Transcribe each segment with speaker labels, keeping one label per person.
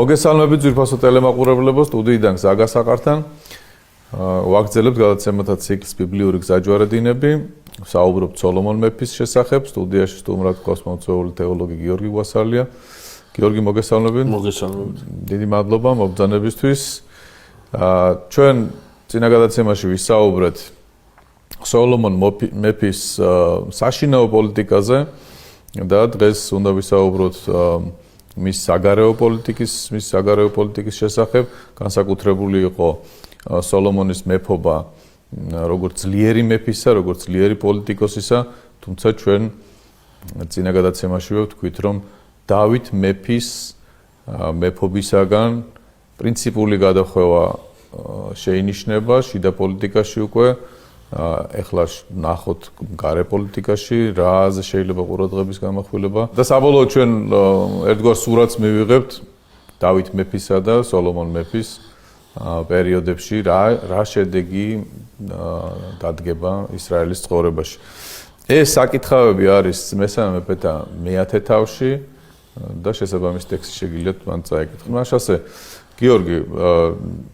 Speaker 1: მოგესალმებით ძვირფასო ტელემაყურებლებო, სტუდიიდან გზა გასაყართან. ვაგრძელებთ გადაცემათა ციკლს ბიბლიური გზაჯვარედინები. საუბრობთ სოლომონ მეფის შესახებ. სტუდიაში სტუმრად გვყავს მომწვეული თეოლოგი გიორგი გვასალია. გიორგი, მოგესალმებით.
Speaker 2: მოგესალმებით.
Speaker 1: დიდი მადლობა მობრძანებისთვის. ჩვენ წინა გადაცემაში ვისაუბრეთ სოლომონ მეფის საშინაო პოლიტიკაზე და დღეს უნდა ვისაუბროთ მის საგარეო პოლიტიკის შესახებ. განსაკუთრებული იყო სოლომონის მეფობა როგორც ძლიერი მეფისა, როგორც ძლიერი პოლიტიკოსისა, თუმცა ჩვენ წინა გადაცემაშივე ვთქვით, რომ დავით მეფის მეფობისაგან პრინციპული გადახვევა შეინიშნება შიდა პოლიტიკაში უკვე. ეხლა ნახოთ გარე პოლიტიკაში რაზე შეიძლება ყურადღების გამახვილება და საბოლოოდ ჩვენ ერთგვარ სურათს მივიღებთ დავით მეფისა და სოლომონ მეფის პერიოდებში რა შედეგი დადგება ისრაელის ცხოვრებაში. ეს საკითხავები არის მესამე მეფეთა მე-10 თავში და შესაბამის ტექსტი შეგიძლიათ მან წაიკითხოთ. მაშასე გიორგი,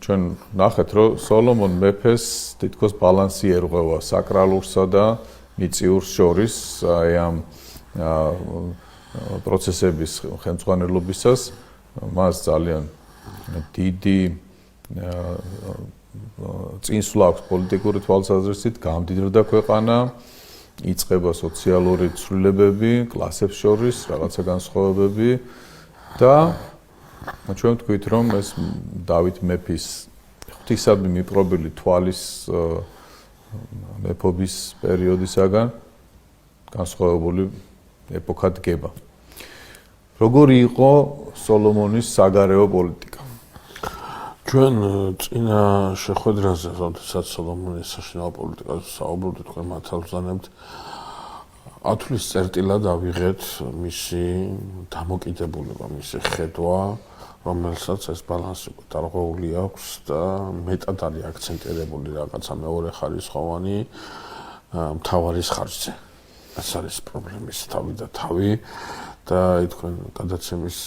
Speaker 1: ჩვენ ნახეთ, რომ სოლომონ მეფეს თითქოს ბალანსი ერღვევა საკრალურსა და მიწიურს შორის ამ პროცესების ხელმძღვანელობისას. მას ძალიან დიდი წინსვლა აქვს პოლიტიკური თვალსაზრისით, გამდიდრდა ქვეყანა, იწყება სოციალური ცვლილებები, კლასებს შორის რაღაცა განსხვავებები და ჩვენ ვთქვით, რომ ეს დავით მეფის ღვთისადმი მიპყრობილი თვალის მეფობის პერიოდისაგან განსხვავებული ეპოქა დგება. როგორი იყო სოლომონის საგარეო პოლიტიკა?
Speaker 2: ჩვენ წინა შეხვედრაზე, როდესაც სოლომონის საშინაო პოლიტიკაზე საუბრობთ, თქვენ მართალბრძანებთ 10 თვის წერტილად ავიღეთ მისი დამოკიდებულება, მისი ხედვა, რომელსაც ეს ბალანსი დარღვეული აქვს და მეტად არის აქცენტირებული რაღაცა მეორე ხარისხოვანი მთავარის ხარჯზე. ეს არის პრობლემის თავი და თავი და თქვენ გადაცემის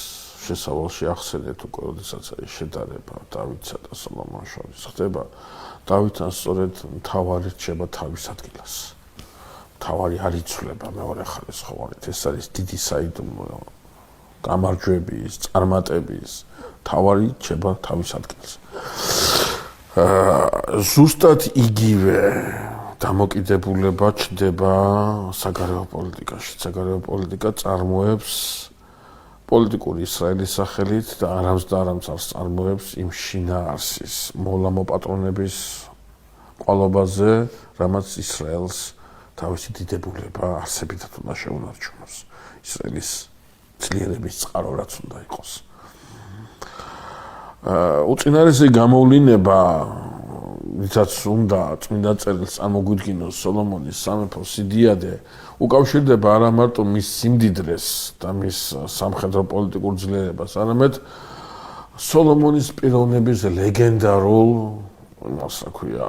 Speaker 2: შესავალში ახსენეთ უკვე, როდესაც არის შედარება დავითსა და სოლომონის შორის ხდება, დავითთან სწორედ მთავარი რჩება თავის ადგილას. მთავარი არ იცვლება მეორე ხარისხოვანით. ეს არის დიდი საიდუმლო გამარჯვების, წარმატების მთავარი რჩება თავის ადგილას. ზუსტად იგივე დამოკიდებულება ჩნდება საგარეო პოლიტიკაში. საგარეო პოლიტიკა წარმოებს პოლიტიკური ისრაელის სახელით და არამს და არამს წარმოებს იმ შინაარსის მოლამოპატრონების ყვალობაზე, რამაც ისრაელს თავისი დიდებულება არსებითად უნდა შეუნარჩუნოს. ისრაელის ძლიერების წყარო რაც უნდა იყოს. უწინარესი გამოვლინება, ვისაც უნდა წმინდა წერილს წარმოგვიდგინოს სოლომონის სამეფო სიდიადე, უკავშირდება არა მარტო მის სიმდიდრეს და მის სამხედრო პოლიტიკურ ძლიერებას, არამედ სოლომონის პიროვნების ლეგენდარულ, იმას რა ქვია,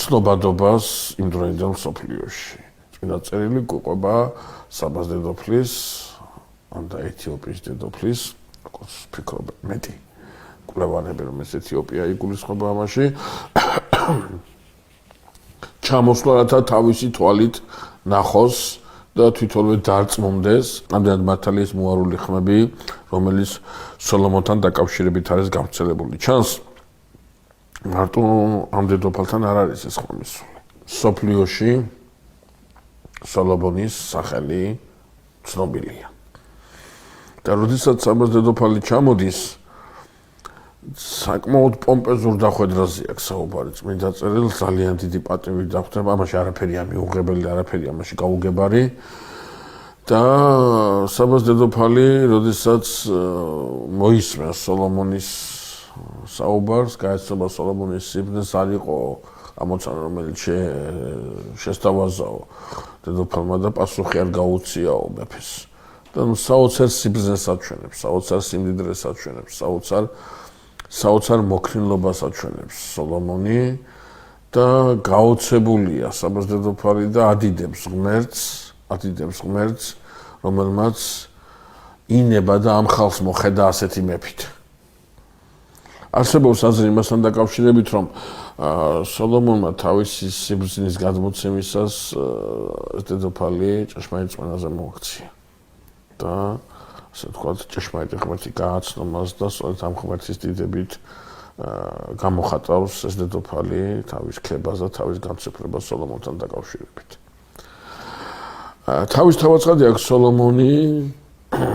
Speaker 2: ცნობადობას იმ დროინდელ მსოფლიოში. წმინდა წერილი გვიყვება საბას დედოფლის და ეთიოპიის დედოფლის, როგორც ფიქრობ მეტი კვლევარები, რომ ეს ეთიოპია იგულისხმება ამაში, ჩამოსვლა, რათა თავისი თვალით ნახოს და თვითონვე დარწმუნდეს, ამდენად მართალია ეს მოარული ხმები, რომელიც სოლომონთან დაკავშირებით არის გავრცელებული. ჩანს მარტო ამ დედოფალთან არ არის ეს ხმამისული. სოფლიოში სოლომონის სახელი ცნობილია. და როდესაც საბას დედოფალი ჩამოდის, საკმაოდ პომპეზურ დახვედრაზე აქვს საუბარი. წმინდა წერილს ძალიან დიდი პატივი დახვდება, ამაში არაფერია მიუღებელი, არაფერია ამაში გაუგებარი. და საბას დედოფალი, როდესაც მოისმენს სოლომონის საუბარს, გაეცნობა სოლომონის სიბრძნეს, არ იყო ამოცანა, რომელიც შესთავაზაო დედოფალმა და პასუხი არ გაუწიაო მეფეს. და საოცარ სიბრძნეს აჩვენებს, საოცარ სიმდიდრეს აჩვენებს, საოცარ მოქრინლობას აჩვენებს სოლომონი და გაოცებულია საბას დედოფალი და ადიდებს ღმერთს, რომელმაც ინება და ამ ხალხს მოხედა ასეთი მეფით. არსებობს აზრი იმასთან დაკავშირებით, რომ სოლომონმა თავისი სიბრძნის გადმოცემისას დედოფალი ჭეშმარიტ წმენაზე მოაქცია და ასე ვთქვათ, ჭეშმარიტი ღმერთი გააცნო მას და სწორედ ამ ღმერთის დიდებით გამოხატავს ეს დედოფალი თავის ქებას და თავის განცეფლებას სოლომონთან დაკავშირებით. თავის თავაცხადი აქვს სოლომონი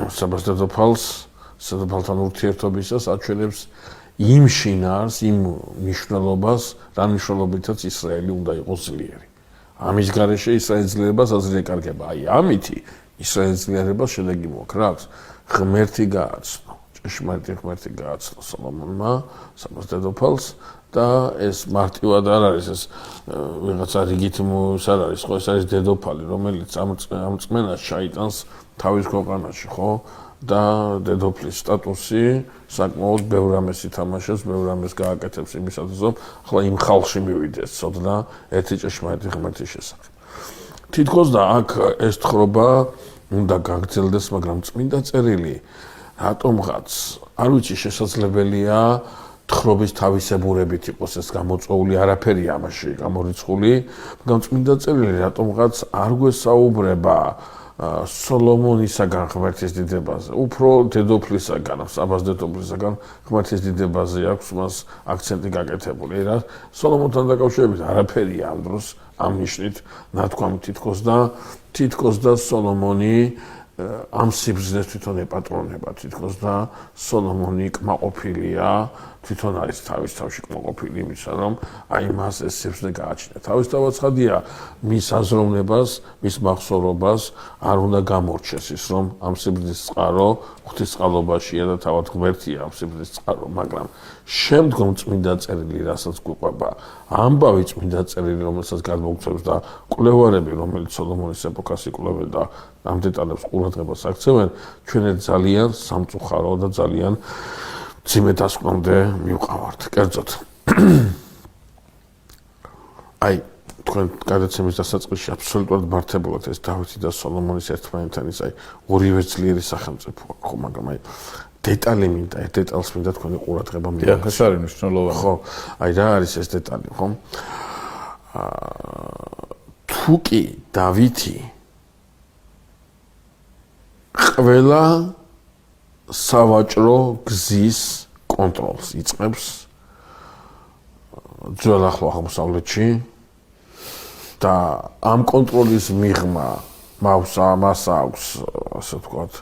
Speaker 2: საბას დედოფალთან ურთიერთობისას აჩვენებს იმ შინაარს, იმ მნიშვნელობას, რა მნიშვნელობითაც ისრაელი უნდა იყოს ძლიერი. ამის გარეშე ისრაელის ძლიერებას აზრი ეკარგება. აი, ამითი ისრაელის ძლიერებას შედეგი მოაქვს. რა აქვს? ღმერთი გააცნო. ჭეშმარიტი ღმერთი გააცნო სოლომონმა, საბას დედოფალს და ეს მარტივად არ არის ეს ვიღაცა რიგით არ არის, ხო, ეს არის დედოფალი, რომელიც ამ წმენას ჩაიტანს თავის ქვეყანაში, ხო? და დედოფლის სტატუსი საკმაოდ ბევრ რამეს ითამაშებს, ბევრ რამეს გააკეთებს იმისათვის, რომ ახლა იმ ხალხში მივიდეს ცოდნა ერთი ჭეშმარიტი ღმერთის შესახებ. თითქოს და აქ ეს თხრობა უნდა გაგრძელდეს, მაგრამ წმინდა წერილი რატომღაც არ ვიცი შესაძლებელია თხრობის თავისებურებით იყოს ეს გამოწვეული, არაფერი ამაში გამორიცხული, მაგრამ წმინდა წერილი რატომღაც არ გვესაუბრება სოლომონისაგან ღმერთის დიდებაზე, უფრო დედოფლისაგან, საბას დედოფლისაგან ღმერთის დიდებაზე აქვს მას აქცენტი გაკეთებული. რა სოლომონთან დაკავშირებით არაფერია ამ დროს ამ ნიშნით ნათქვამი თითქოს და სოლომონი ამ სიბრძნეს თვითონ ეპატრონება, თითქოს და სოლომონი კმაყოფილია, თვითონ არის თავის თავში კმაყოფილი იმისა, რომ აი მას ეს სიბრძნე გააჩნია. თავის თავაცხადია მის აზროვნებას, მის მახსოვრობას არ უნდა გამორჩეს ის, რომ ამ სიბრძნის წყარო ღვთისწყალობაშია და თავად ღმერთია ამ სიბრძნის წყარო, მაგრამ შემდგომ წმინდა წერილი, რასაც გვიყვება, ამბავი წმინდა წერილი, რომელსაც გადმოგვცემს და კვლევარები, რომელიც სოლომონის ეპოქას იკვლევენ და ამ დეტალებს ყურადღებას აქცევენ, ჩვენ ძალიან სამწუხარო და ძალიან ძიმე დასკვნამდე მივყავართ. კერძოდ, აი, თქვენ გადაცემის დასაწყისში აბსოლუტურად მართებულად ეს დავითი და სოლომონის ერთმანეთთანის აი ორივე ძლიერი სახელმწიფო აქვს, ხო, მაგრამ აი დეტალი მინდა, ერთ დეტალს მინდა თქვენი ყურადღება მიაქცევთ.
Speaker 1: ეს არის მნიშვნელოვანი.
Speaker 2: ხო, აი რა არის ეს დეტალი, ხო? თუ კი დავითი ყველა სავაჭრო გზის კონტროლს იწყებს ძველ ახლო აღმოსავლეთში და ამ კონტროლის მიღმა მას აქვს, ასე ვთქვათ,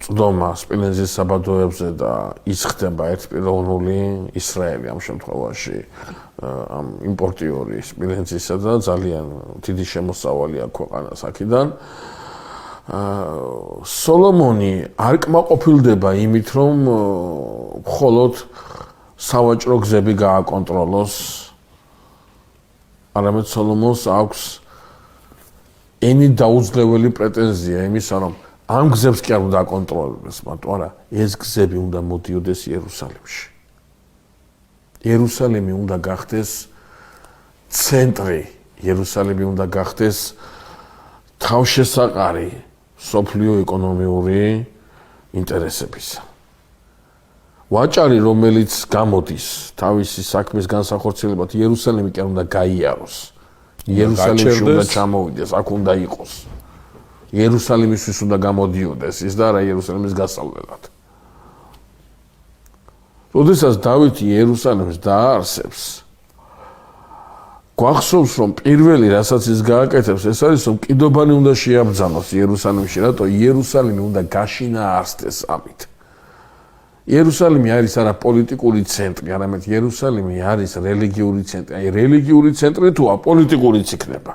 Speaker 2: წვდომა სპილენძის საბადოებზე და ის ხდება ერთპიროვნული ისრაელი ამ შემთხვევაში ამ იმპორტიორი სპილენძისა და ძალიან დიდი შემოსავალი აქვს ქვეყანას აქედან. სოლომონი არ კმაყოფილდება იმით, რომ მხოლოდ სავაჭრო გზები გააკონტროლოს, არამედ სოლომონს აქვს ენი დაუძლეველი პრეტენზია იმისა, რომ ამ გზებს კი არ უნდა აკონტროლოს, მაგრამ არა, ეს გზები უნდა მოდიოდეს იერუსალიმში. იერუსალიმი უნდა გახდეს ცენტრი, იერუსალიმი უნდა გახდეს თავშესაყარი სოფლიო ეკონომიური ინტერესებისა. ვაჭარი, რომელიც გამოდის თავისი საქმის განსახორციელებად, იერუსალიმი კი არ უნდა გაიაროს. იერუსალიმში უნდა ჩამოვიდეს, აქ უნდა იყოს. იერუსალიმისთვის უნდა გამოდიოდეს ის და არა იერუსალიმის გასავლელად. როდესაც დავითი იერუსალიმს დაარსებს, გვახსოვს, რომ პირველი, რასაც ის გააკეთებს, ეს არის, რომ კიდობანი უნდა შეაბრძანოს იერუსალიმში, რატო იერუსალიმი უნდა გაშინაარსდეს ამით. იერუსალიმი არის არა პოლიტიკური ცენტრი, არამედ იერუსალიმი არის რელიგიური ცენტრი. აი რელიგიური ცენტრი თუა პოლიტიკურიც იქნება.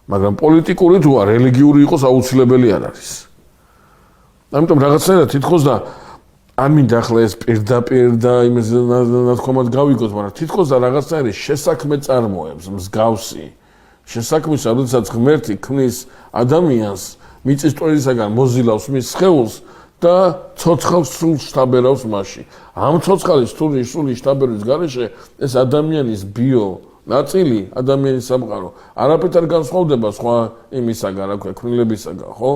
Speaker 2: მაგრამ პოლიტიკური თუა რელიგიური იყოს აუცილებელი არ არის. ამიტომ რაღაცნაირად თითქოს და არ მინდა ახლა ეს პირდაპირ და იმის ნათქვამად გავიგოთ, მაგრამ თითქოს და რაღაცნაირი შესაქმე წარმოებს მსგავსი შესაქმისა, როდესაც ღმერთი ქმნის ადამიანს, მიწის ტვერისაგან მოზილავს მის სხეულს და ცოცხალს სულ შთაბერავს მასში. ამ ცოცხალის სრული შთაბერვის გარეშე ეს ადამიანის ბიო ნაწილი, ადამიანის სამყარო არაფერად განსხვავდება სხვა იმისაგან, რა ქვია, ქმნილებისაგან, ხო?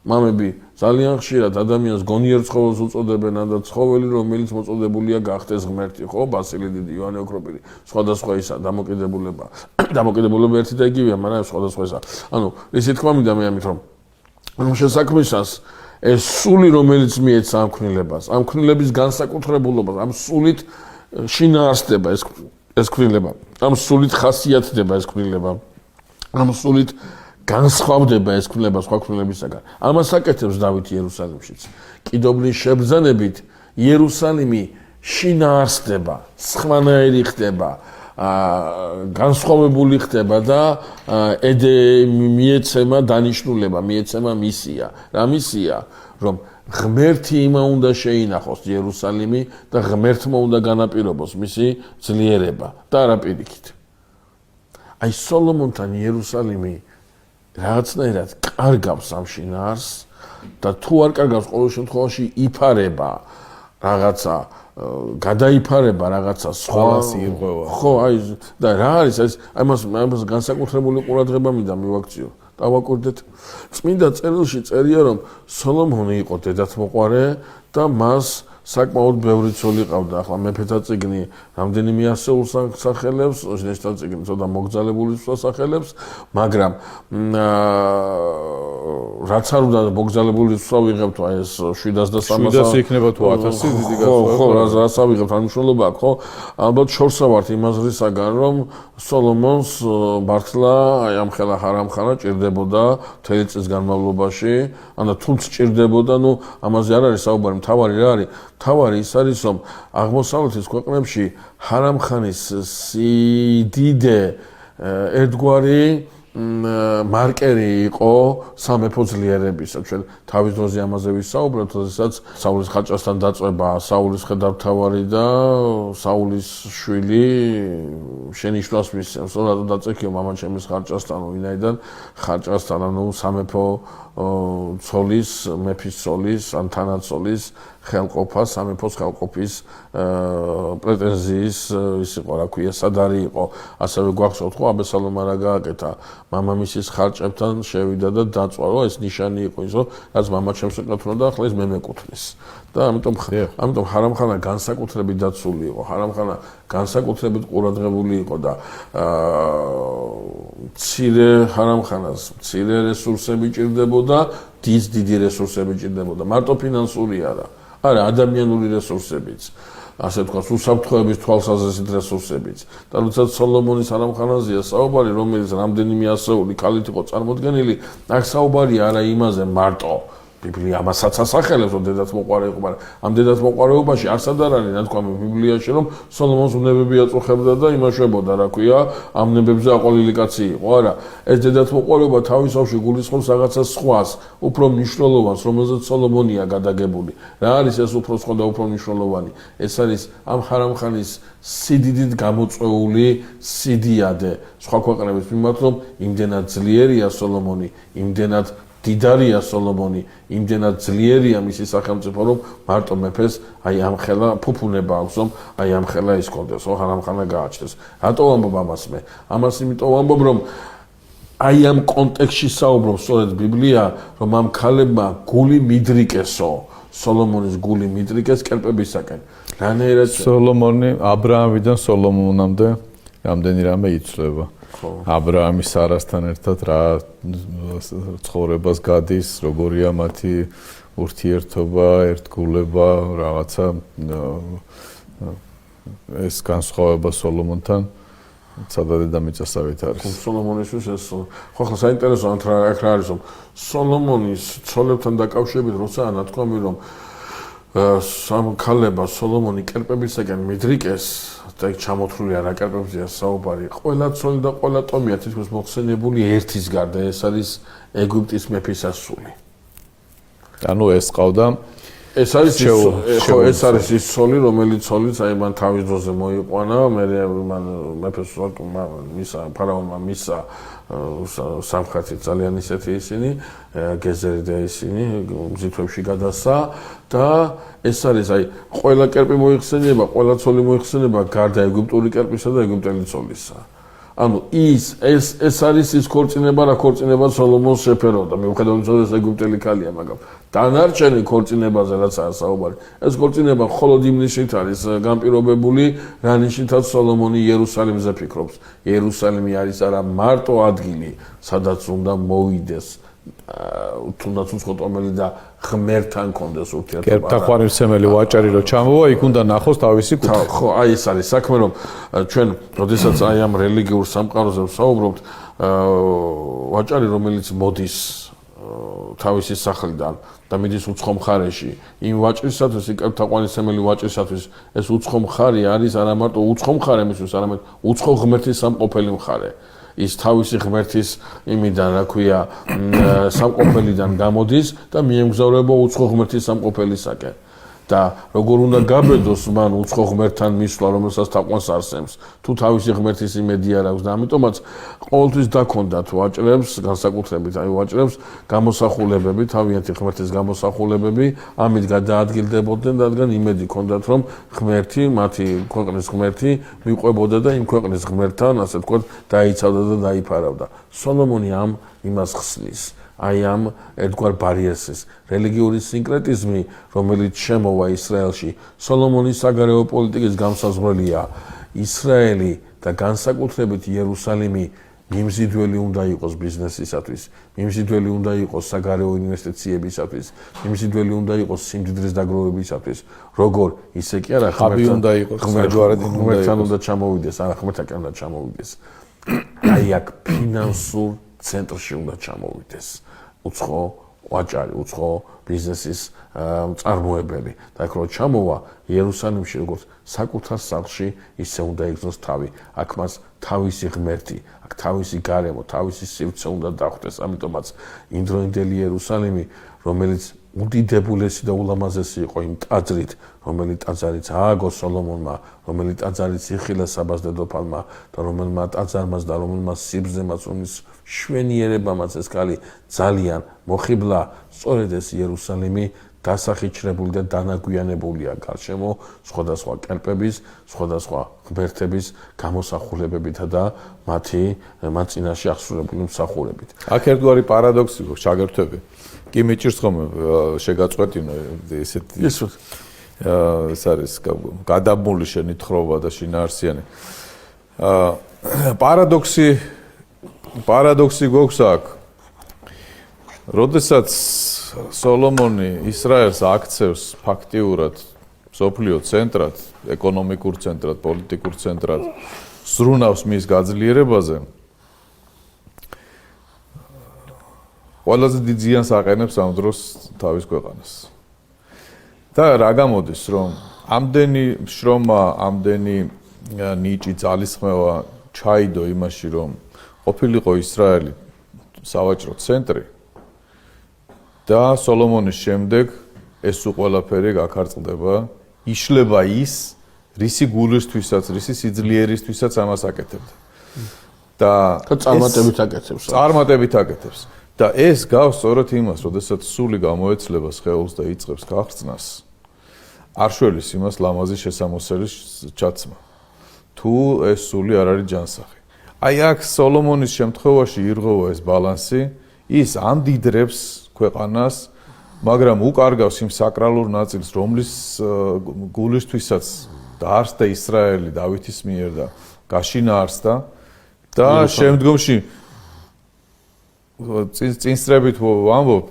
Speaker 2: მამები ძალიან ხშირად ადამიანს გონიერ ცხოველს უწოდებენ და ცხოველი რომელიც მოწოდებულია გახდეს ღმერთი, ხო? ბასილი დიდი, იოანე ოქროპირი, სხვადასხვა ისა დამოკიდებულება ერთი და იგივეა, მაგრამ სხვადასხვა ისა. ანუ ისე თქვა მინდა მე ამით რომ შესაქმისას ეს სული რომელიც მიეცა ამ ქმნილებას, ამ ქმნილების განსაკუთრებულობას, ამ სულით შინაარსდება ეს ქმნილება, ამ სულით ხასიათდება ეს ქმნილება, ამ სულით განსხვავდება ეს ქმნილება სხვა ქმნილებისაგან. ამას აკეთებს დავით იერუსალიმშიც. კიდობნის შებრძანებით იერუსალიმი შინაარსდება, სხვანაირი ხდება, განსხვავებული ხდება და მიეცემა დანიშნულება, მიეცემა მისია. რა მისია? რომ ღმერთი იმა უნდა შეინახოს იერუსალიმი და ღმერთმა უნდა განაპირობოს მისი ძლიერება და არა პირიქით. აი სოლომონთან იერუსალიმი რაღაცნაირად კარგავს ამ შინაარსს და თუ არ კარგავს, ყოველ შემთხვევაში იფარება რაღაცა, გადაიფარება რაღაცა სხვა
Speaker 1: ირღვევა.
Speaker 2: ხო, აი და რა არის ეს? ამას განსაკუთრებული ყურადღება მინდა მივაქციო. დავაკვირდეთ. წმინდა წერილში წერია, რომ სოლომონი იყო დედათმოყვარე და მას საკმაოდ ბევრი ცოლი ყავდა. ახლა მეფეთა წიგნი რამდენიმე ასეულს ასახელებს, ჟნეშთა წიგნი ცოტა მოგზალებული ასახელებს, მაგრამ რაც არ უნდა მოგზალებული ვიღებთ, აი ეს 700 და 300
Speaker 1: იქნება თუ 1000 დიდი გასვლა.
Speaker 2: ხო, რაც ავიღებთ, ამ მნიშვნელობა აქვს, ხო? ალბათ შორსა ვართ იმაზრისაგან, რომ სოლომონს მართლა აი ამ ხელა ჰარამხანა ჭირდებოდა მთელი წლის განმავლობაში, ანუ თუნდაც ჭირდებოდა, ნუ ამაზე არ არის საუბარი, მთავარი რა არის? მთავარი ის არის, რომ აღმოსავლეთის ქვეყნებში ჰარამხანის სიდიდე ერთგვარი მარკერი იყო სამეფო ძლიერებისა. ჩვენ თავის დროზე ამაზე ვისაუბრებთ, როდესაც საულის ხაჭასთან დაწვება, საულის ხედავთავარი და საულის შვილი შენიშვნას მისცემს, რატო დაწექიო მამაჩემის ხაჭასთან, ვინაიდან ხაჭასთან, ანუ სამეფო ცოლის, მეფის ცოლის, ან თანაცოლის ხელყოფა, სამეფოს ხელყოფის პრეტენზიის ის იყო, რა ქვია, სადარი იყო. ასევე გვახსოვთ, ხო, აბესალომმა რა გააკეთა, მამამისის ხარჭებთან შევიდა და დაწვა, რომ ეს ნიშანი იყო ის, რომ რაც მამაჩემს ეკუთვნოდა, ახლა ეს მე მეკუთვნის. და ამიტომ ჰარამხანა განსაკუთრებით დაცული იყო, ჰარამხანა განსაკუთრებით ყურადღებული იყო და მცირე ჰარამხანას მცირე რესურსები ჭირდებოდა, დიდი რესურსები ჭირდებოდა, მარტო ფინანსური არა, ადამიანური რესურსებიც. ასე ვთქვათ, უსაფრთხოების თვალსაზრისით რესურსებიც. და როდესაც სოლომონის ჰარამხანაზეა საუბარი, რომელიც რამდენიმე ასეული ქალით იყო წარმოდგენილი, აქ საუბარი არა იმაზე მარტო ბიბლია ამასაც ასახელებს, რომ დედათმოყვარე იყო, მაგრამ ამ დედათმოყვარეობაში არსად არ არის ნათქვამი ბიბლიაში, რომ სოლომონს უნებები აწუხებდა და იმაშვებოდა, რა ქვია, ამ ნებებზე აყოლილი კაცი იყო. არა, ეს დედათმოყვარეობა თავისთავში გულისხმობს რაღაცას სხვას, უფრო მნიშვნელოვანს, რომელზეც სოლომონია გადაგებული. რა არის ეს უფრო სხვა და უფრო მნიშვნელოვანი? ეს არის ამ ჰარამხანის სიდიდით გამოწვეული სიდიადე. სხვა ქვეყნების მიმართ, რომ იმდენად ძლიერია სოლომონი, იმდენად დიდარია სოლომონი, იმდენად ძლიერია მისი სახელმწიფო, რომ მარტო მეფეს აი ამ ხელა ფუფუნება აქვს, რომ აი ამ ხელა ის კონდეს, ხო, ჰარამხანა გააჩნდეს. რატო ვამბობ ამას მე? ამას იმიტომ ვამბობ, რომ აი ამ კონტექსტში საუბრობს სწორედ ბიბლია, რომ ამ ქალებმა გული მიდრიკესო, სოლომონის გული მიდრიკეს კერპებისაკენ. რანაირად
Speaker 1: სოლომონი აბრაამიდან სოლომონამდე რამდენი რამე იცვლება. აბრაამის სარასთან ერთად რა ცხოვრებას გადის, როგორია მათი ურთიერთობა, ერთგულება, რაღაცა ეს განსხვავება სოლომონთან სადადე დამიწასავით არის.
Speaker 2: სოლომონისთვის ეს ხო ახლა საინტერესო რა არის, რომ სოლომონის ცოლებთან დაკავშირებით როცა ნათქვამი, რომ სამ ქალება სოლომონი კერპებისაგან მიდრიკეს და ჩამოთვლილი არა კერპებზეა საუბარი. ყველა ცოლი და ყველა ტომია თითქოს მოხსენებული ერთის გარდა, ეს არის ეგვიპტის მეფის ასული.
Speaker 1: ანუ ეს ყავდა
Speaker 2: ეს არის ის ცოლი, რომელიც ცოლიც აი მან თავის დროზე მოიყვანა, მე მან მეფეს მისა ფარაონმა მისა სამხრეთით ძალიან ისეთი ისინი, გეზერი და ისინი მზითვებში გადასა და ეს არის აი ყველა კერპი მოიხსენება, ყველა ცოლი მოიხსენება გარდა ეგვიპტური კერპისა და ეგვიპტელი ცოლისა. ანუ ეს არის ის ქორწინება, რა ქორწინება სოლომონს შეფეროდა. მიუხედავად იმისა, რომ ეგვიპტელი ქალია, მაგრამ დანარჩენი ქორწინებაზე რაც არის საუბარი. ეს ქორწინება მხოლოდ იმ ნიშნით არის განპირობებული, რა ნიშნითაც სოლომონი იერუსალიმზე ფიქრობს. იერუსალიმი არის არა მარტო ადგილი, სადაც უნდა მოვიდეს თუნდაც უცხოტომელი და ღმერთთან კონდეს ურთიერთობა.
Speaker 1: კერპთაყვანისმცემელი ვაჭარი რო ჩამოვა, იქ უნდა ნახოს თავისი კუთხე.
Speaker 2: ხო, აი ეს არის საქმე, რომ ჩვენ როდესაც აი ამ რელიგიურ სამყაროზე ვსაუბრობთ, ვაჭარი რომელიც მოდის თავისი სახლიდან და მიდის უცხო მხარეში, იმ ვაჭრისათვის, კერპთაყვანისმცემელი ვაჭრისათვის ეს უცხო მხარე არის არა მარტო უცხო მხარე მისთვის, არამედ უცხო ღმერთის სამყოფელი მხარე. ის თავისი ღმერთის იმიდან, რა ქვია, სამყოფელიდან გამოდის და მიემგზავრება უცხო ღმერთის სამყოფელისაკენ. და როგორ უნდა გაბედოს მან უცხო ღმერთთან მისვლა, რომელსაც თაყვანს არსემს, თუ თავისი ღმერთის იმედი არ აქვს და ამიტომაც ყოველთვის დაქონდათ ვაჭრებს, განსაკუთრებით აი ვაჭრებს გამოსახულებები, თავიანთი ღმერთის გამოსახულებები, ამით გადაადგილდებოდნენ, რადგან იმედი ჰქონდათ, რომ ღმერთი, მათი ქვეყნის ღმერთი მიყვებოდა და იმ ქვეყნის ღმერთთან, ასე ვთქვათ, დაიცავდა და დაიფარავდა. სოლომონი ამ იმას ხსნის. აი ამ ერთგვარ ბარიერს რელიგიური სინკრეტიზმი, რომელიც შემოვა ისრაელში, სოლომონის საგარეო პოლიტიკის გამსაზღვრელია. ისრაელი და განსაკუთრებით იერუსალიმი მიმზიდველი უნდა იყოს ბიზნესისათვის, მიმზიდველი უნდა იყოს საგარეო ინვესტიციებისათვის, მიმზიდველი უნდა იყოს სიმდიდრის დაგროვებისათვის. როგორ ისე კი არა, ღმერთთან უნდა ჩამოვიდეს, არა ღმერთთან უნდა ჩამოვიდეს. აი აქ ფინანსურ ცენტრში უნდა ჩამოვიდეს უცხო ვაჭარი, უცხო ბიზნესის მწარმოებელი. და აქ რო ჩამოვა იერუსალიმში, როგორც საკუთარ სახლში, ისე უნდა იგრძნოს თავი. აქ მას თავისი ღმერთი, აქ თავისი გარემო, თავისი სივრცე უნდა დახვდეს. ამიტომაც იმდროინდელი იერუსალიმი, რომელიც უდიდებულესი და ულამაზესი იყო იმ ტაძრით, რომელიც ტაძარიც ააგო სოლომონმა, რომელიც ტაძარიც იხილა საბას დედოფალმა და რომელმა ტაძარმაც და რომელმა სიბრძემაც უნის შვენიერებამაც ეს კალი ძალიან მოხიბლა. სწორედ ეს იერუსალიმი დასახიჩრებული და დანაგვიანებულია გარშემო სხვადასხვა კერპების, სხვადასხვა ღმერთების გამოსახულებებითა და მათ წინაშე აღსრულებული მსახურებით.
Speaker 1: აქ ერთგვარი პარადოქსი გვაქვს, შაგერთვები. კი მიჭირს ხოლმე შეგაწყვეტინო ესეთი ეს არის გადამული შენითხრობა და შინაარსიანი. პარადოქსი გვაქვს აქ. როდესაც სოლომონი ისრაელს აქცევს ფაქტიურად სოფლიო ცენტრად, ეკონომიკურ ცენტრად, პოლიტიკურ ცენტრად, ზრუნავს მის გაძლიერებაზე, ყველაზე დიდ ზიანს აყენებს ამ დროს თავის ქვეყანას. და რა გამოდის, რომ ამდენი შრომა, ამდენი ნიჭი, ძალისხმევა ჩაიდო იმაში, რომ ყოფილიყო ისრაელი სავაჭრო ცენტრი და სოლომონის შემდეგ ეს ყველაფერი გაქარწყლდება, იშლება ის, რისი გულისთვისაც, რისი სიძლიერისთვისაც ამას აკეთებდა. და წარმატებით აკეთებს. და ეს გავს სწორედ იმას, როდესაც სული გამოეცლება სხეულს და იწყებს გახრწნას, არ შველის იმას ლამაზი შესამოსელის ჩაცმა. თუ ეს სული არ არის ჯანსაღი. აი აქ სოლომონის შემთხვევაში ირღვევა ეს ბალანსი, ის ამდიდრებს ქვეყანას, მაგრამ უკარგავს იმ საკრალურ ნაწილს, რომლის გულისთვისაც დაარსდა ისრაელი დავითის მიერ და გაშინაარსდა და შემდგომში წინსწრებით ვამბობ,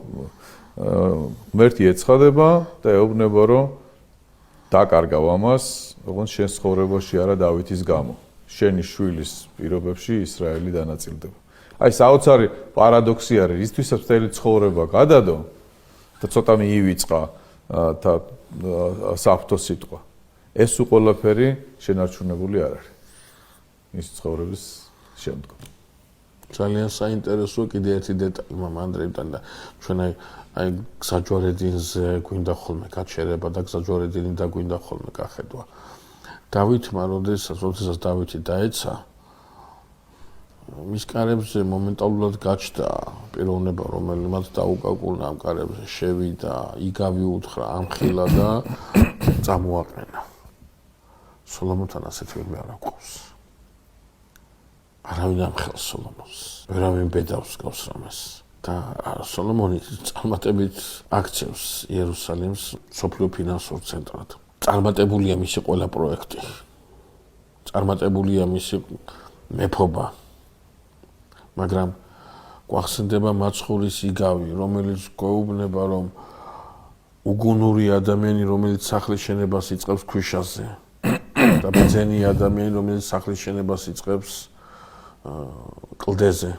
Speaker 1: ღმერთი ეცხადება და ეუბნება, რომ დაკარგავ ამას, ოღონდ შენ ცხოვრებაში არა დავითის გამო. შენი შვილის პირობებში ისრაელი დანაწილდება. აი საოცარი პარადოქსი არის, ისთვის მთელი ცხოვრება გადადო და ცოტა მიივიწყა და საფრთხო სიტყვა. ეს ყველაფერი შენარჩუნებული არ არის ის ცხოვრების შემდგომ.
Speaker 2: ძალიან საინტერესოა კიდე ერთი დეტალი მამანდრევთან და ჩვენ აი გზაჯვარედინზე გვინდა ხოლმე გაჩერება და გზაჯვარედინი და გვინდა ხოლმე გახედვა. დავითმა როდესაც დავითი დაეცა, მის კარებზე მომენტალურად გაჩნდა პიროვნება, რომელმაც დაუკაკუნა ამ კარებზე, შევიდა, იგავი უთხრა, ამხილა და წამოაყენა. სოლომონთან ასეთი ვერ არ აქვს. არავინ ამხელს სოლომონს. ვერავინ ბედავს გავს რამეს. და სოლომონი წარმატებით აქცევს იერუსალიმს სოფლიო ფინანსურ ცენტრად. წარმატებულია მისი ყველა პროექტი. წარმატებულია მისი მეფობა. მაგრამ გვახსენდება მაცხურის იგავი, რომელიც გვეუბნება, რომ უგუნური ადამიანი, რომელიც სახლის შენებას იწყებს ქვიშაზე და ბრძენი ადამიანი, რომელიც სახლის შენებას იწყებს კლდეზე.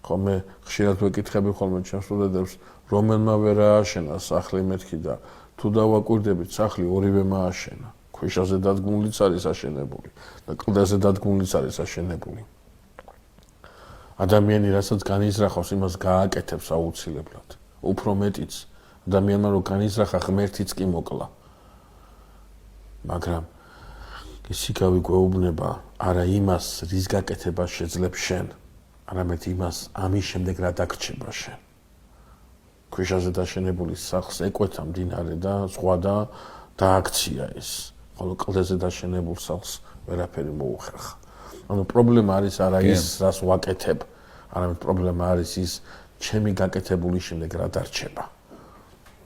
Speaker 2: ხოლმე ხშირად ვეკითხები ხოლმე ჩემს უდედებს, რომელმა ვერ ააშენა სახლი მეთქი და თუ დავაკვირდებით, სახლი ორივე მააშენა. ქვიშაზე დადგმულიც არის აშენებული და კლდეზე დადგმულიც არის აშენებული. ადამიანი რასაც განიზრახავს, იმას გააკეთებს აუცილებლად. უფრო მეტიც ადამიანმა რო განიზრახა, ღმერთიც კი მოკლა. მაგრამ ისიკავი გვეუბნება არა იმას, რის გაკეთება შეძლებს შენ, არამედ იმას, ამის შემდეგ რა დაგრჩება შენ. ქვიშაზე დაშენებული სახლს ეკვეთა მდინარე და სხვა და დააქცია ეს. ხოლო კლდეზე დაშენებულ სახლს ვერაფერი მოუხერხა. ანუ პრობლემა არის არა ის, რას ვაკეთებ, არამედ პრობლემა არის ის, ჩემი გაკეთებული შემდეგ რა დარჩება.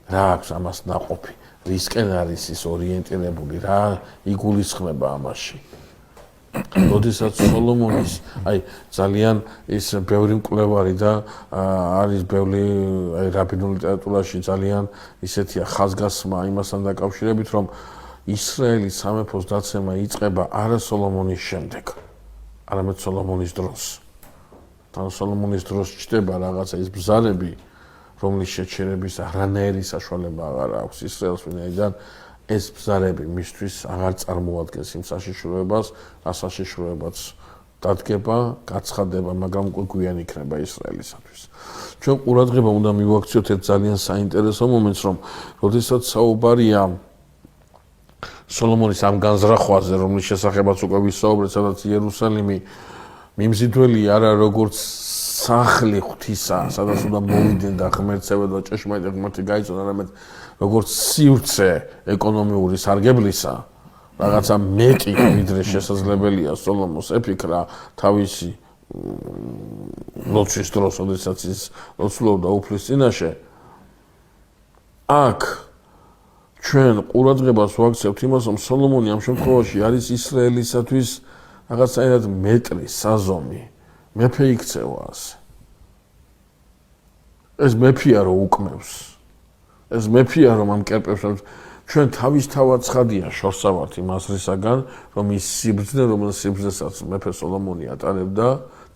Speaker 2: რა აქვს ამას ნაყოფი, რისკენ არის ის ორიენტირებული, რა იგულისხმება ამაში. როდესაც სოლომონის, ძალიან ის ბევრი მკვლევარი და არის ბევრი რაბინულ ლიტერატურაში ძალიან ისეთია ხაზგასმა იმასთან დაკავშირებით, რომ ისრაელის სამეფოს დაცემა იწყება არა სოლომონის შემდეგ, არამედ სოლომონის დროს. თან სოლომონის დროს ჩდება რაღაცა ის ბრძანები, რომლის შეჩერების არანაირი საშუალება აღარ აქვს ისრაელს, ვინაიდან ეს ბრძანები მისთვის აღარ წარმოადგენს იმ საშიშროებას, საშიშროებაც დადგება, გაცხადება, მაგრამ გვიან იქნება ისრაელისათვის. ჩვენ ყურადღება უნდა მივაქციოთ ერთ ძალიან საინტერესო მომენტს, რომ როდესაც საუბარია სოლომონის ამ განზრახვაზე, რომლის შესახებაც უკვე ვისაუბრეთ, სადაც იერუსალიმი მიმზიდველი არა როგორც სახლი ღვთისა, სადაც უნდა მოვიდნენ და ღმერთსევა და ჭეშმარიტი ღმერთი გაიცნონ, არამედ როგორც სივრცე ეკონომიური სარგებლისა, რაღაცა მეტი ვიდრე შესაძლებელია სოლომონს ეფიქრა თავისი ლოცვის დროს, როდესაც ის ლოცულობდა უფლის წინაშე. აქ ჩვენ ყურადღებას ვაქცევთ იმას, რომ სოლომონი ამ შემთხვევაში არის ისრაელისათვის რაღაცაირად მეტრი, საზომი. მეფე იქცევა ასე. ეს მეფეა რომ უკმევს. ეს მეფეა რომ ამ კერპებს ჩვენ თავისთავად ცხადია შორსავართ იმ აზრისაგან, რომ ის სიბრძნე, რომელსაც სიბრძნესაც მეფე სოლომონი ატარებდა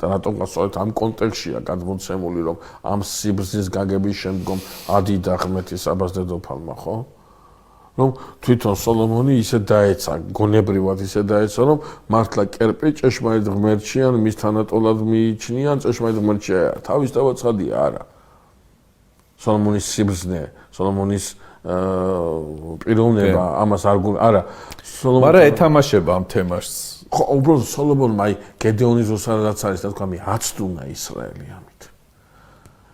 Speaker 2: და რატომღაც სწორედ ამ კონტექსტშია გადმოცემული, რომ ამ სიბრძნის გაგების შემდგომ ადიდა ღმერთი საბას დედოფალმა, ხო? რომ თვითონ სოლომონი ისე დაეცა, გონებრივად ისე დაეცა, რომ მართლა კერპი ჭეშმარიტ ღმერთში ან მის თანატოლად მიიჩნია, ჭეშმარიტ ღმერთში არა. თავისთავად ცხადია არა. სოლომონის სიბრძნე, სოლომონის პიროვნება ამას არა.
Speaker 1: მაგრამ ეთამაშება ამ თემაშს.
Speaker 2: ხო, უბრალოდ სოლომონმა გედეონის დროს რაც არის, თქვა, აცდუნა ისრაელი ამით.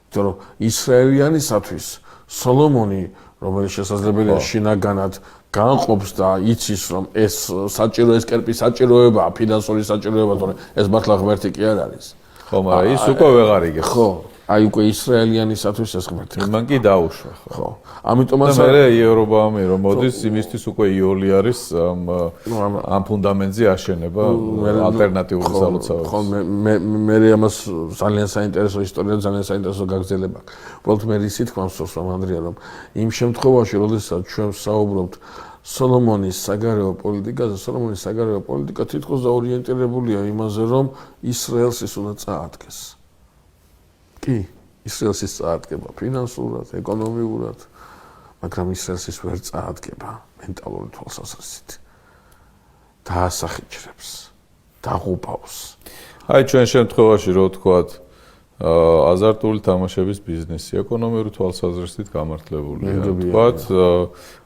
Speaker 2: იმიტომ რომ ისრაელიანისათვის სოლომონი რომელიც შესაძლებელია შინაგანად განყოფს და იცის, რომ ეს საჭირო ეს კერპი საჭიროებაა, ფინანსური საჭიროება, თორე ეს მართლა ღმერთი კი არ არის.
Speaker 1: ხო, მაგრამ ის უკვე ვეღარ იგებს.
Speaker 2: ხო, უკვე ისრაელიანისათვის ეს ღმერთი.
Speaker 1: მან კი დაუშვა,
Speaker 2: ხო. ამიტომაც
Speaker 1: მე იერობაამი რომ მოდის, იმისთვის უკვე იოლი არის ამ ფუნდამენტზე აშენება ალტერნატიული სალოცავების.
Speaker 2: ხო, მე ამას ძალიან საინტერესო ისტორია, ძალიან საინტერესო გაგრძელება. უბრალოდ მე ისი თქვა მსურს რომ ანდრია, რომ იმ შემთხვევაში, როდესაც ჩვენ საუბრობთ სოლომონის საგარეო პოლიტიკაზე, სოლომონის საგარეო პოლიტიკა თითქოს დაორიენტირებულია იმაზე, რომ ისრაელს ის უნდა წაადგეს. კი, ისრაელს ის წაადგება ფინანსურად, ეკონომიურად, მაგრამ ისრაელს ის ვერ წაადგება მენტალური თვალსაზრისით. დაასახიჭრებს, დაღუპავს.
Speaker 1: ჩვენ შემთხვევაში რო ვთქვათ, აზარტული თამაშების ბიზნესი ეკონომიური თვალსაზრისით გამართლებულია. ვთქვათ,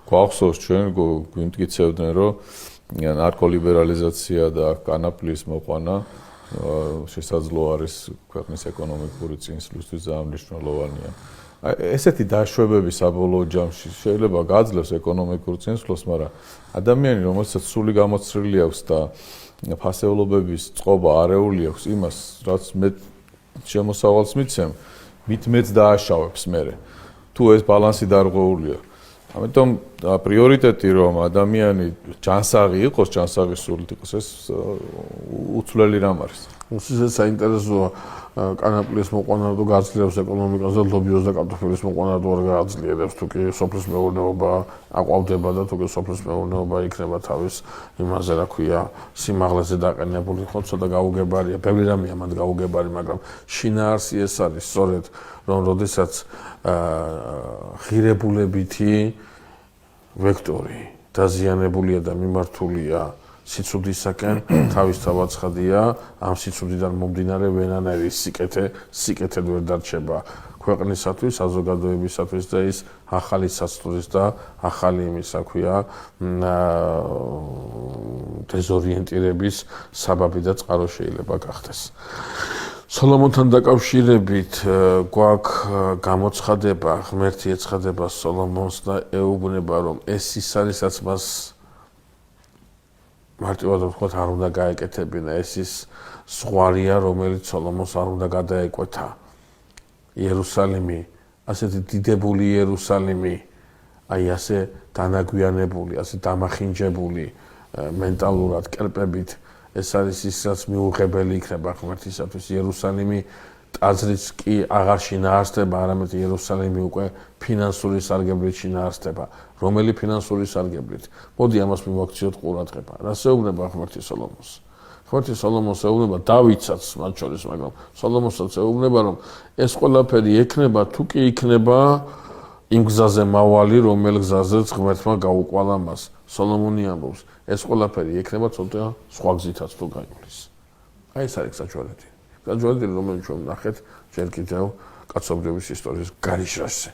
Speaker 1: გვახსოვს ჩვენ გვიმტკიცებდნენ, რომ ნარკოლიბერალიზაცია და კანაფლის მოყვანა შესაძლო არის ქვეყნის ეკონომიკური წინსვლისთვის ძალიან მნიშვნელოვანია. ესეთი დაშვებები საბოლოო ჯამში შეიძლება გაძლევს ეკონომიკურ წინსვლას, მაგრამ ადამიანი, რომელსაც სული გამოცრილი აქვს და ფასეულობების წყობა არეული აქვს იმას, რაც მე შემოსავალს მიცემ, მეც დააშავებს მერე. თუ ეს ბალანსი დარღვეულია. ამიტომ პრიორიტეტი რომ ადამიანი ჯანსაღი იყოს, ჯანსაღი სულით იყოს, ეს უცვლელი რამ არის.
Speaker 2: უსიძეთ საინტერესოა კანაპლის მოყვანადო გაძლევს ეკონომიკას და ლობიოს და კარტოფილის მოყვანადო არ გააძლიერებს, თუ კი სოფლის მეურნეობა აყვავდება და თუ კი სოფლის მეურნეობა იქნება თავის იმაზე, რა ქვია, სიმაღლეზე დაყენებული, ხო, ცოტა გაუგებარია, ბევრი რამეა მათ გაუგებარი, მაგრამ შინაარსი ეს არის, სწორედ რომ როდესაც ღირებულებითი ვექტორი დაზიანებულია და მიმართულია სიცოცხლისაკენ, თავის თავაცხადია, ამ სიცოცხლიდან მომდინარე ვენანერი სიკეთე ვერ დარჩება ქვეყნისათვის, საზოგადოებისათვის და ის ახალი საცდურის და ახალი იმის, რა ქვია, დეზორიენტირების საბაბი და წყარო შეიძლება გახდეს. სოლომონთან დაკავშირებით გვაქვს გამოცხადება, ღმერთი ეცხადება სოლომონს და ეუბნება, რომ ეს ის არის, რაც მას მარტივად ვთქვათ, არ უნდა გაეკეთებინა, ეს ის ზღვარია, რომელიც სოლომონს არ უნდა გადაეკვეთა. იერუსალიმი, ასეთი დიდებული იერუსალიმი, აი ასე დანაგვიანებული, ასე დამახინჯებული მენტალურად, კერპებით, ეს არის ის, რაც მიუღებელი იქნება ღმერთისათვის. იერუსალიმი ტაძრიც კი აღარ შინაარსდება, არამედ იერუსალიმი უკვე ფინანსური სარგებლით შინაარსდება. რომელი ფინანსური სარგებლით? მოდი ამას მივაქციოთ ყურადღება. რას ეუბნება ღმერთი სოლომონს? ღმერთი სოლომონს ეუბნება დავითსაც მათ შორის, მაგრამ სოლომონსაც ეუბნება, რომ ეს ყველაფერი ექნება, თუ კი იქნება იმ გზაზე მავალი, რომელ გზაზეც ღმერთმა გაუყვალა მას. სოლომონი ამბობს, ეს ყველაფერი ექნება ცოტა სხვა გზითაც თუ გაივლის. აი ეს არის საჯვალედი. საჯვალედი, რომელიც ჩვენ ვნახეთ ჯერ კიდევ კაცობრიობის ისტორიის გარიშრასზე.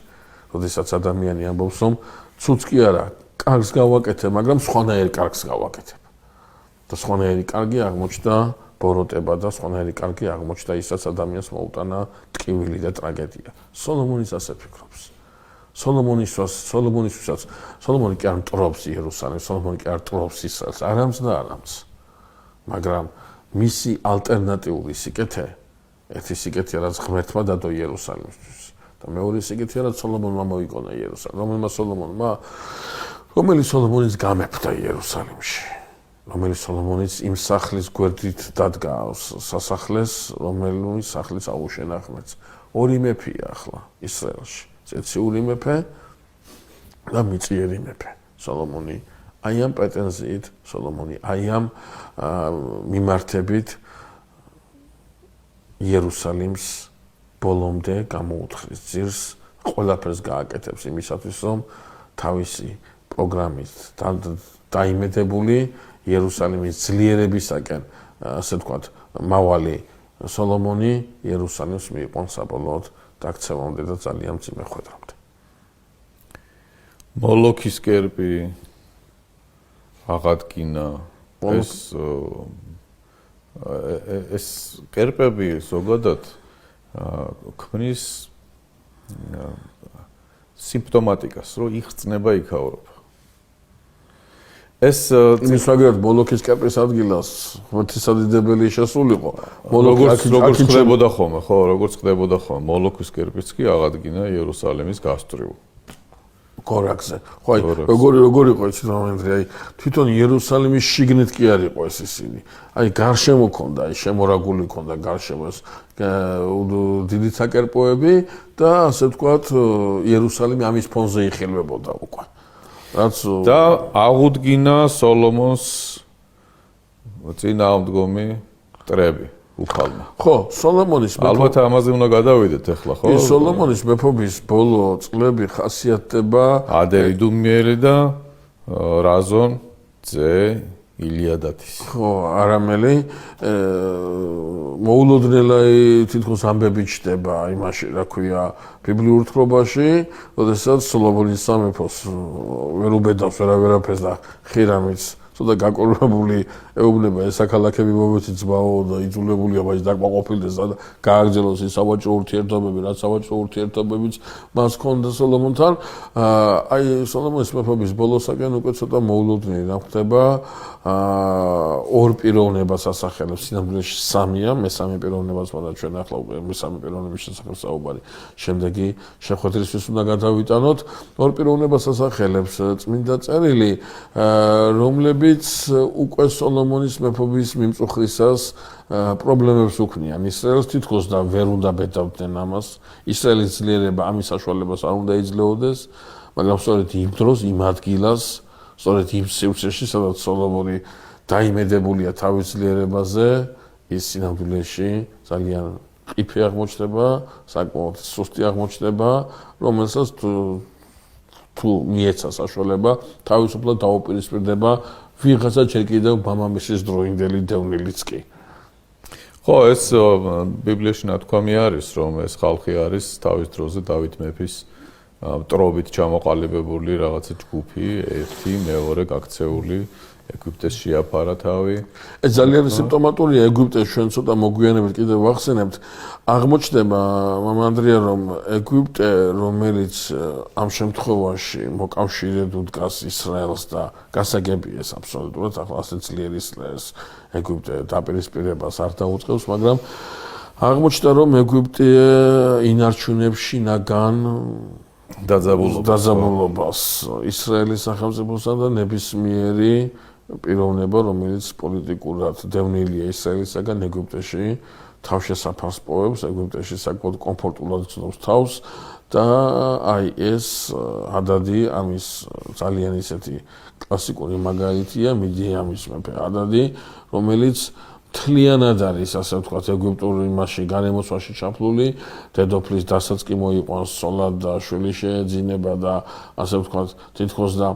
Speaker 2: როდესაც ადამიანი ამბობს, რომ ცუც კი არა, კარგს გავაკეთებ, მაგრამ სხვანაირ კარგს გავაკეთებ. და სხვანაირი კარგი აღმოჩნდა ბოროტება და სხვანაირი კარგი აღმოჩნდა ისაც ადამიანს მოუტანა ტკივილი და ტრაგედია. სოლომონის ასე ფიქრობს. სოლომონი კი არ მტრობს იერუსალიმს, სოლომონი კი არ მტრობს ისრაელს, არამც და არამც. მაგრამ მისი ალტერნატიული სიკეთე, ერთი სიკეთეა, რაც ღმერთმა დადო იერუსალიმისთვის და მეორე სიკეთეა, რაც სოლომონმა მოიგონა იერუსალიმი, რომელიც სოლომონის გამეფდა იერუსალიმში, რომელიც სოლომონის იმ სახლის გვერდით დადგა სასახლეს, რომელიც სახლის აუშენა ღმერთს. ორი მეფეა ახლა ისრაელში. წეციური მეფე და მიწიერი მეფე. სოლომონი აი ამ პრეტენზიით, სოლომონი აი ამ მიმართებით იერუსალიმს ბოლომდე გამოუთხრის ძირს, ყველაფერს გააკეთებს იმისათვის, რომ თავისი პროგრამით დაიმედებული იერუსალიმის ძლიერებისაკენ, ასე ვთქვათ, მავალი სოლომონი იერუსალიმს მიიყვანს საბოლოოდ დაქცევამდე და ძალიან მძიმე ხვედრამდე.
Speaker 1: მოლოქის კერპი აღადგინა. ეს კერპები ზოგადად ქმნის სიმპტომატიკას, რომ იხწნება იქაურობა. ეს
Speaker 2: იმის მაგალითად მოლოქის კერპის ადგილას ღმერთისადიდებელი შესულიყო.
Speaker 1: როგორც ხდებოდა ხოლმე, ხო, როგორც ხდებოდა ხოლმე, მოლოქის კერპიც კი აღადგინა იერუსალიმის გასწვრივ.
Speaker 2: გორაკზე. ხო, აი, როგორ იყო ეს მომენტი, აი, თვითონ იერუსალიმის შიგნით კი არ იყო ეს ისინი. აი, გარშემო ქონდა, აი, შემორაგული ქონდა გარშემოს დიდი საკერპოები და ასე ვთქვათ, იერუსალიმი ამის ფონზე იხილვებოდა უკვე.
Speaker 1: და აღუდგინა სოლომონს წინააღმდგომი მტრები უფალმა.
Speaker 2: ხო, სოლომონის
Speaker 1: ალბათ ამაზე უნდა გადავიდეთ ახლა, ხო?
Speaker 2: ის სოლომონის მეფობის ბოლო წლები ხასიათდება
Speaker 1: ადერიდუმიელი და რაზონ ძე ილიადათის.
Speaker 2: ხო, არამელი მოულოდნელა თითქოს ამბები ჩდება იმაში, რა ქვია, ბიბლიურ თხრობაში, როდესაც სოლომონის სამეფოს ვერ უბედავს ვერაფერს და ხირამიც ცოტა გაკურებული ეუბნება ეს საქალაქები მომეცი ძმაო და იძულებულია բայց დაკმაყოფილდეს და გააგრძელოს ის სავაჭრო ურთიერთობები, რაც სავაჭრო ურთიერთობებიც მას ჰქონდა სოლომონთან. აი სოლომონის მეფობის ბოლოსაკენ უკვე ცოტა მოულოდნელი ხდება. ორ პიროვნებას ასახელებს, სინამდვილეში სამია, მესამე პიროვნებას, მაგრამ ჩვენ ახლა უკვე მესამე პიროვნების შესახებ საუბარი. შემდეგი შეხვედრისთვის უნდა გადავიტანოთ. ორ პიროვნებას ასახელებს წმინდა წერილი, რომლებიც უკვე სოლომონის მეფობის მიმწუხრისას პრობლემებს უქმნიან ისრაელს თითქოს და ვერ უნდა ბედავდნენ ამას. ისრაელის ძლიერება ამის საშუალებას არ უნდა იძლეოდეს, მაგრამ სწორედ იმ დროს, იმ ადგილას, სწორედ იმ სივრცეში, სადაც სოლომონი დაიმედებულია თავის ძლიერებაზე, ის სინამდვილეში ძალიან ყიფე აღმოჩნდება, საკმაოდ სუსტი აღმოჩნდება, რომელსაც თუ მიეცა საშუალება, თავისუფლად დაუპირისპირდება ვიღაცა ჯერ კიდევ მამამისის დროინდელი დევნილიც კი.
Speaker 1: ხო, ეს ბიბლიაში ნათქვამი არის, რომ ეს ხალხი არის თავის დროზე დავით მეფის მტრობით ჩამოყალიბებული რაღაცა ჯგუფი, ერთი, მეორე გაქცეული ეგვიპტეს შეაფარა თავი.
Speaker 2: ეს ძალიან სიმპტომატურია ეგვიპტეს ჩვენ ცოტა მოგვიანებით კიდევ ვახსენებთ. აღმოჩნდება მამანდრია რომ ეგვიპტე, რომელიც ამ შემთხვევაში მოკავშირედ უდგას ისრაელს და გასაგებია ეს აბსოლუტურად ახლა ასე ძლიერ ისრაელს ეგვიპტე დაპირისპირებას არ დაუწყევს, მაგრამ აღმოჩნდა რომ ეგვიპტე ინარჩუნებს შინაგან დაძაბულობას ისრაელის სახელმწიფოსთან და ნებისმიერი პიროვნება, რომელიც პოლიტიკურად დევნილია ისრაელისაგან ეგვიპტეში თავშესაფარს პოვებს, ეგვიპტეში საკმაოდ კომფორტულად გრძნობს თავს და აი ეს ადადი ამის ძალიან ისეთი კლასიკური მაგალითია, მიდიამის მეფე ადადი, რომელიც თლიანად არის, ასე ვთქვათ, ეგვიპტური მასში განემოცვაში ჩაფლული, დედოფლის დასაც კი მოიყვანს სოლად და შვილი შეეძინება და ასე ვთქვათ, თითქოს და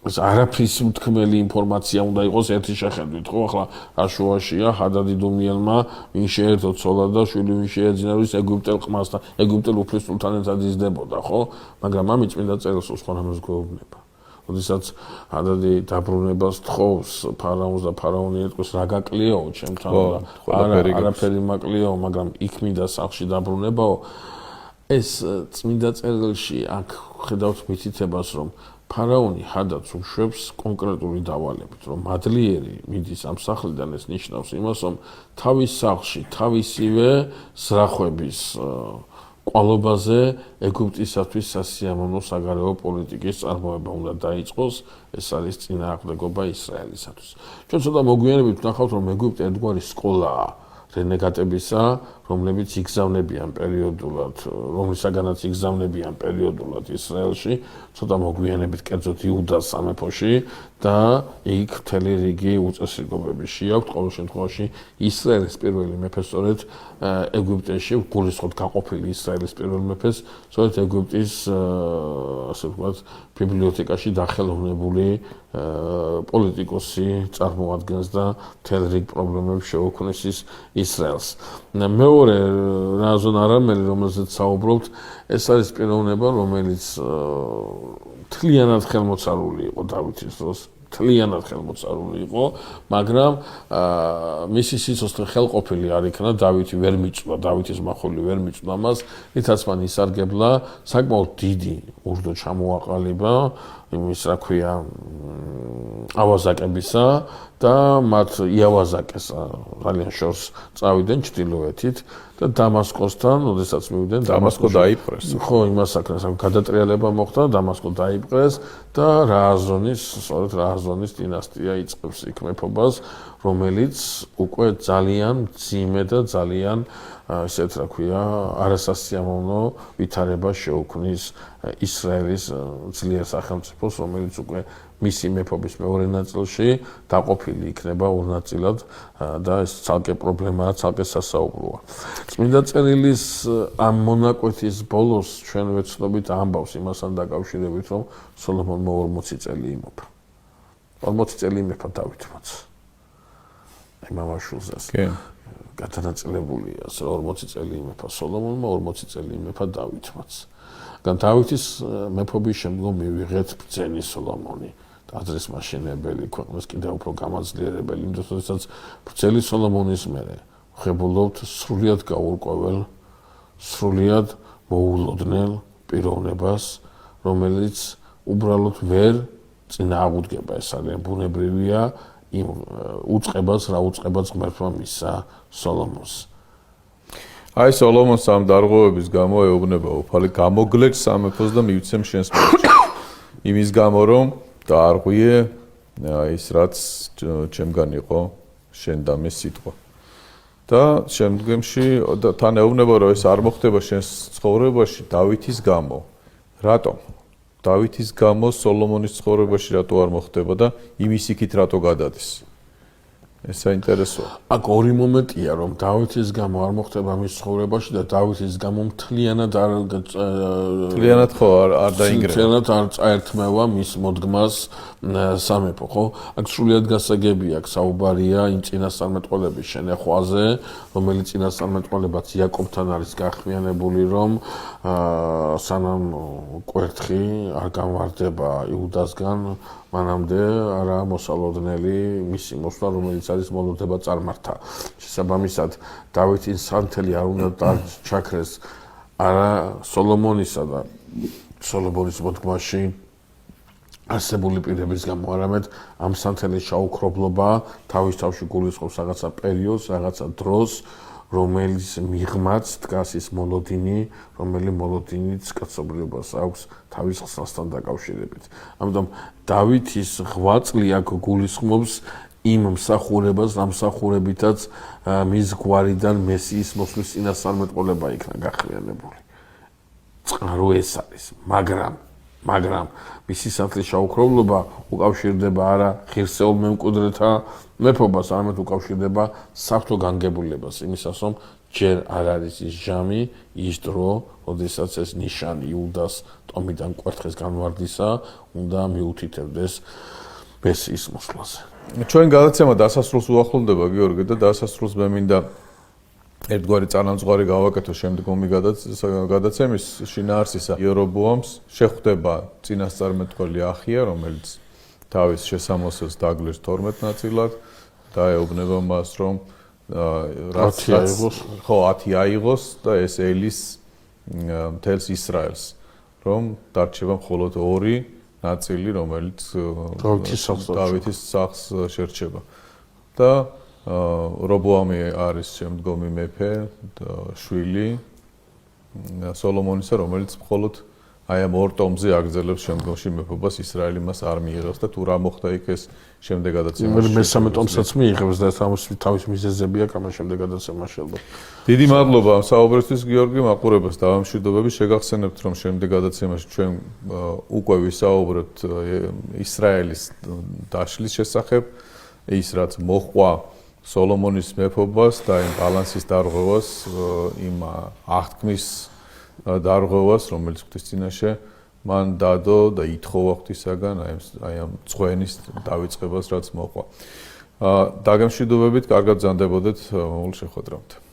Speaker 2: ეს არაფრის მთქმელი ინფორმაცია უნდა იყოს ერთი შეხედვით, ხო? ახლა აშუაშია ჰადადი დუმიელმა ვინ შეერთო სოლად და შვილი ვინ შეეძინა, ვის ეგვიპტელ ყმასთან, ეგვიპტელ უფლის სულთანეთად იზრდებოდა, ხო? მაგრამ ამით წმინდა წერილს სხვა რამეს გვეუბნება. როდესაც ადადი დაბრუნებას თხოვს ფარაონს და ფარაონი ეტყვის რა გაკლიაო ჩემთან და არაფერი მაკლიაო, მაგრამ იქ მინდა სახლში დაბრუნებაო. ეს წმინდა წერილში აქ ხედავთ მითითებას, რომ ფარაონი ჰადადს უშვებს კონკრეტული დავალებით, რომ მადლიერი მიდის ამ სახლიდან, ეს ნიშნავს იმას, რომ თავის სახლში თავისივე ზრახვების ყვალობაზე ეგვიპტისათვის სასიამოვნო საგარეო პოლიტიკის წარმოება უნდა დაიწყოს, ეს არის წინააღმდეგობა ისრაელისათვის. ჩვენ ცოტა მოგვიანებით ვნახავთ, რომ ეგვიპტე ერთგვარი სკოლაა რენეგატებისა, რომლებიც იგზავნებიან პერიოდულად, რომლისაგანაც იგზავნებიან პერიოდულად ისრაელში, ცოტა მოგვიანებით კერძოდ იუდას სამეფოში და იქ მთელი რიგი უწესრიგობები შეაქვთ. ყოველ შემთხვევაში ისრაელის პირველი მეფე სწორედ ეგვიპტეში, გულისხმობ გაყოფილი ისრაელის პირველი მეფეს, სწორედ ეგვიპტის ასე ვთქვათ, ბიბლიოთეკაში დახელოვნებული პოლიტიკოსი წარმოადგენს და მთელ რიგ პრობლემებს შეუქმნის ისრაელს. მეორე რაზონ არამელი, რომელზეც საუბრობთ, ეს არის პიროვნება, რომელიც თლიანად ხელმოწარული იყო დავითის დროს, თლიანად ხელმოწარული იყო, მაგრამ მისი სიცოცხლე ხელყოფილი არ იქნა, დავითი ვერ მიწვდა, დავითის მახვილი ვერ მიწვდა მას, რითაც მან ისარგებლა საკმაოდ დიდი ურდო ჩამოაყალიბა იმის, რა ქვია, ავაზაკებისა და მათ იავაზაკეს ძალიან შორს წავიდნენ ჩრდილოეთით და დამასკოსთან, როდესაც მივიდნენ,
Speaker 1: დამასკო დაიპყრეს.
Speaker 2: ხო, იმას აკრეს, გადატრიალება მოხდა, დამასკო დაიპყრეს და სწორედ რააზონის დინასტია იწყებს იქ მეფობას, რომელიც უკვე ძალიან მძიმე და ძალიან ისეთ, რა ქვია, არასასიამოვნო ვითარებას შეუქმნის ისრაელის ძლიერ სახელმწიფოს, რომელიც უკვე მისი მეფობის მეორე ნაწილში დაყოფილი იქნება ორ ნაწილად და ეს ცალკე პრობლემაა, ცალკე სასაუბროა. წმინდა წერილის ამ მონაკვეთის ბოლოს ჩვენ ვეცდობით ამბავს იმასთან დაკავშირებით, რომ სოლომონმა 40 წელი იმოფა. 40 წელი იმეფა დავითმაც. აი მამაშვილზეც. კი. გადანაწილებულია, 40 წელი იმეფა სოლომონმა, 40 წელი იმეფა დავითმაც. გან დავითის მეფობის შემდგომ მივიღეთ ბრძენი სოლომონი. ტაძრის მაშენებელი, ქვეყნის კიდევ უფრო გამაძლიერებელი, იმ დროსაც ბრძელი სოლომონის მერე ხებულობთ სრულიად გაურკვეველ, სრულიად მოულოდნელ პიროვნებას, რომელიც უბრალოდ ვერ წინააღმდეგება, ეს ძალიან ბუნებრივია იმ უწყებას, რა უწყებას ღმერთმა მისცა სოლომონს.
Speaker 1: აი სოლომონს ამ დარღვევების გამო ეუბნება უფალი გამოგლეჯ სამეფოს და მივცემ შენს მერჩ. იმის გამო რომ დაარღვიე ის რაც ჩემგან იყო შენ და მე სიტყვა. და შემდგომში თან ეუბნება რომ ეს არ მოხდება შენს ცხოვრებაში დავითის გამო. რატომ? დავითის გამო სოლომონის ცხოვრებაში რატო არ მოხდება და იმის იქით რატო გადადის? ეს საინტერესოა.
Speaker 2: აქ ორი მომენტია, რომ დავითის გამო არ მოხდება მის ცხოვრებაში და დავითის გამო მთლიანად
Speaker 1: ხო არ დაინგრევა.
Speaker 2: მთლიანად არ წაერთმევა მის მოდგმას სამეფო, ხო? აქ სრულიად გასაგებია, აქ საუბარია იმ წინასწარმეტყველების შენახვაზე, რომელიც წინასწარმეტყველებაც იაკობთან არის გახმიანებული, რომ სანამ კვერთხი არ გამვარდება იუდასგან, მანამდე არა მოსალოდნელი მისი მოსვლა, რომელიც არის მოლოდება წარმართა. შესაბამისად, დავითის სანთელი არ უნდა ჩაქრეს არა სოლომონისა და სოლომონის მოდგმაში არსებული პირების გამო, არამედ ამ სანთელის ჩაუქრობლობა თავის თავში გულისხმობს რაღაცა პერიოდს, რაღაცა დროს, რომელიც მიღმაც დგას ის მოლოდინი, რომელიც მოლოდინიც კაცობრიობას აქვს თავის ხსნასთან დაკავშირებით. ამიტომ დავითის ღვაწლი აქ გულისხმობს იმ მსახურებას, რამსახურებითაც მის გვარიდან მესიის მოსვლის წინასწარმეტყველება იქნა გახმიანებული. წყარო ეს არის, მაგრამ მისი სანთლის ჩაუქრობლობა უკავშირდება არა ღირსეულ მემკვიდრეთა მეფობას, არამედ უკავშირდება საფრთხო განგებულებას, იმისას რომ ჯერ არ არის ის ჟამი, ის დრო, როდესაც ეს ნიშანი იუდას ტომიდან კვერთხის განვარდისა უნდა მიუთითებდეს მესიის მოსვლაზე.
Speaker 1: ჩვენ გადაცემა დასასრულს უახლოვდება, გიორგი, და დასასრულს მე მინდა ერთგვარი წანამძღვარი გავაკეთო შემდგომი გადაცემის შინაარსისა. იერობოამს შეხვდება წინასწარმეტყველი ახია, რომელიც თავის შესამოსელს დაგლერს 12 ნაწილად და ეუბნება მას, რომ რაც 10 აიღოს და ეს ელის მთელს ისრაელს, რომ დარჩება მხოლოდ 2 ნაწილი, რომელიც დავითის სახლს შერჩება. და რობოამი არის შემდგომი მეფე და შვილი სოლომონისა, რომელიც მხოლოდ აი ამ ორ ტომზე აგრძელებს შემდგომში მეფობას, ისრაელი მას არ მიიღებს და თუ რა მოხდა იქ ეს შემდეგ გადაცემაში.
Speaker 2: მესამე ტომსაც მიიღებს და თავის მიზეზებია კამა შემდეგ გადაცემაში ალბათ.
Speaker 1: დიდი მადლობა ამ საუბრისთვის, გიორგი, მაყურებელს დავამშვიდობები. შეგახსენებთ, რომ შემდეგ გადაცემაში ჩვენ უკვე ვისაუბრებთ ისრაელის დაშლის შესახებ, ის რაც მოჰყვა სოლომონის მეფობას და იმ ბალანსის დარღვევას, იმ აღთქმის დარღვევას, რომელიც ღვთის წინაშე მან დადო და ითხოვა ღვთისაგან აი ამ წვენის დავიწყებას, რაც მოჰყვა. დაგემშვიდობებით, კარგად ბრძანდებოდეთ მოულ შეხვედრამდე.